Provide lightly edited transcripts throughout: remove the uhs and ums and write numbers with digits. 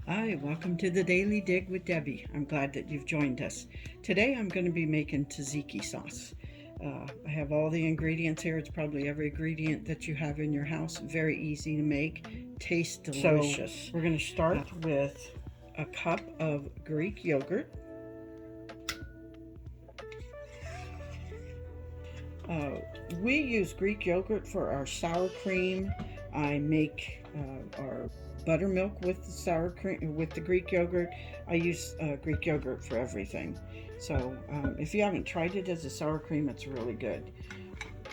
Hi, welcome to the Daily Dig with Debbie. I'm glad that you've joined us. Today I'm going to be making tzatziki sauce. I have all the ingredients here. It's probably every ingredient that you have in your house. Very easy to make. Tastes delicious. So we're going to start with a cup of Greek yogurt. We use Greek yogurt for our sour cream. I make our buttermilk with the sour cream, with the Greek yogurt. I use Greek yogurt for everything. So if you haven't tried it as a sour cream, it's really good.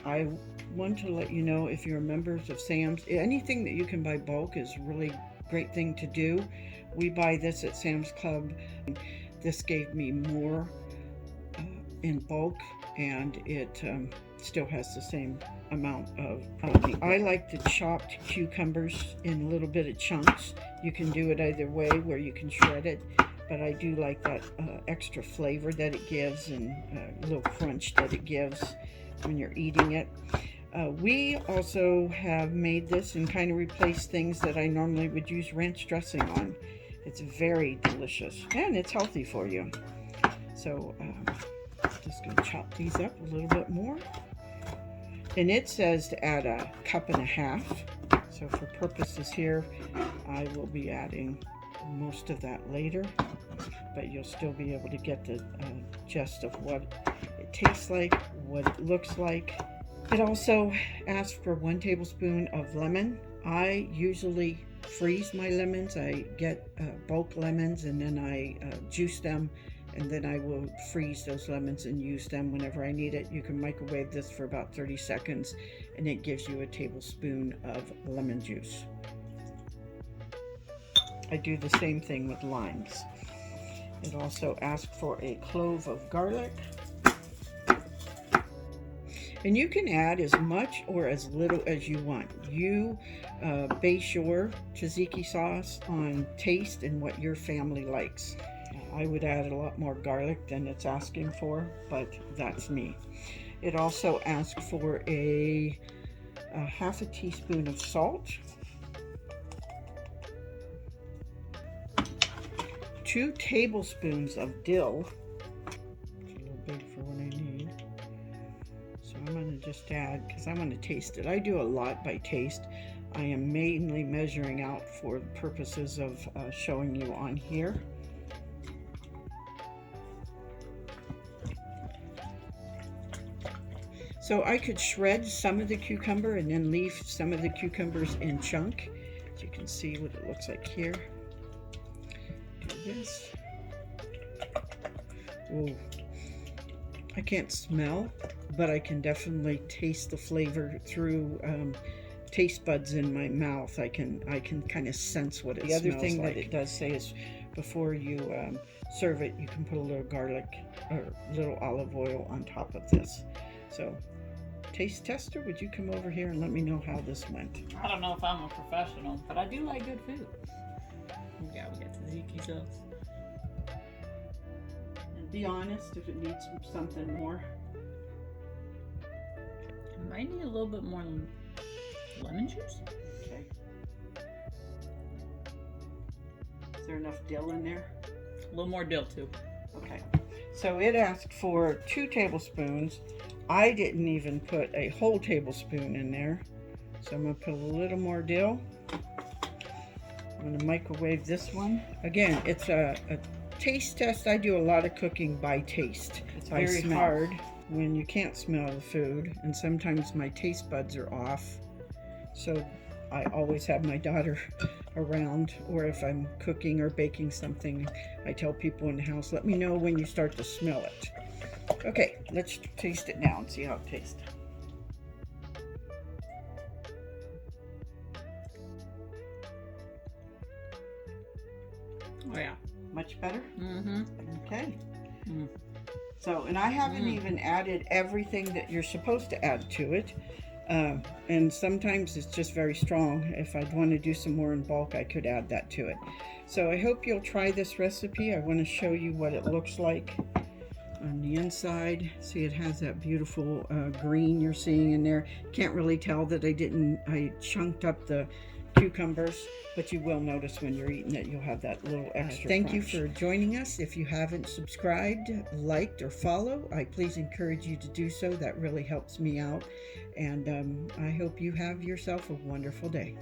I want to let you know, if you're members of Sam's, anything that you can buy bulk is a really great thing to do. We buy this at Sam's Club. This gave me more in bulk, and it still has the same amount of protein. I like the chopped cucumbers in a little bit of chunks. You can do it either way, where you can shred it, but I do like that extra flavor that it gives, and a little crunch that it gives when you're eating it. We also have made this and kind of replaced things that I normally would use ranch dressing on. It's very delicious, and it's healthy for you. So just going to chop these up a little bit more. And it says to add 1.5 cups. So for purposes here, I will be adding most of that later, but you'll still be able to get the gist of what it tastes like, what it looks like. It also asks for 1 tablespoon of lemon. I usually freeze my lemons. I get bulk lemons, and then I juice them, and then I will freeze those lemons and use them whenever I need it. You can microwave this for about 30 seconds, and it gives you a tablespoon of lemon juice. I do the same thing with limes. It also asks for a clove of garlic. And you can add as much or as little as you want. You base your tzatziki sauce on taste and what your family likes. I would add a lot more garlic than it's asking for, but that's me. It also asks for a 1/2 teaspoon of salt, 2 tablespoons of dill. It's a little big for what I need. So I'm going to just add, because I want to taste it. I do a lot by taste. I am mainly measuring out for the purposes of showing you on here. So I could shred some of the cucumber and then leave some of the cucumbers in chunk. So you can see what it looks like here. Do this. Ooh. I can't smell, but I can definitely taste the flavor through taste buds in my mouth. I can kind of sense what it smells like. The other thing that it does say is, before you serve it, you can put a little garlic or little olive oil on top of this. So, taste tester, would you come over here and let me know how this went? I don't know if I'm a professional, but I do like good food. Yeah, we got tzatziki sauce. Be honest if it needs something more. It might need a little bit more lemon juice. Okay. Is there enough dill in there? A little more dill too. Okay. So it asked for 2 tablespoons. I didn't even put a whole tablespoon in there. So I'm going to put a little more dill. I'm going to microwave this one. Again, it's a taste test. I do a lot of cooking by taste. It's very hard when you can't smell the food, and sometimes my taste buds are off. So I always have my daughter around, or if I'm cooking or baking something, I tell people in the house, let me know when you start to smell it. Okay, let's taste it now and see how it tastes. Oh yeah. Much better? Mm-hmm. Okay. Mm. So, and I haven't even added everything that you're supposed to add to it. And sometimes it's just very strong. If I'd want to do some more in bulk, I could add that to it. So I hope you'll try this recipe. I want to show you what it looks like on the inside. See, it has that beautiful green you're seeing in there. Can't really tell that I chunked up the cucumbers, but you will notice when you're eating it, you'll have that little extra Thank you for joining us. If you haven't subscribed, liked, or follow, I please encourage you to do so. That really helps me out. And I hope you have yourself a wonderful day.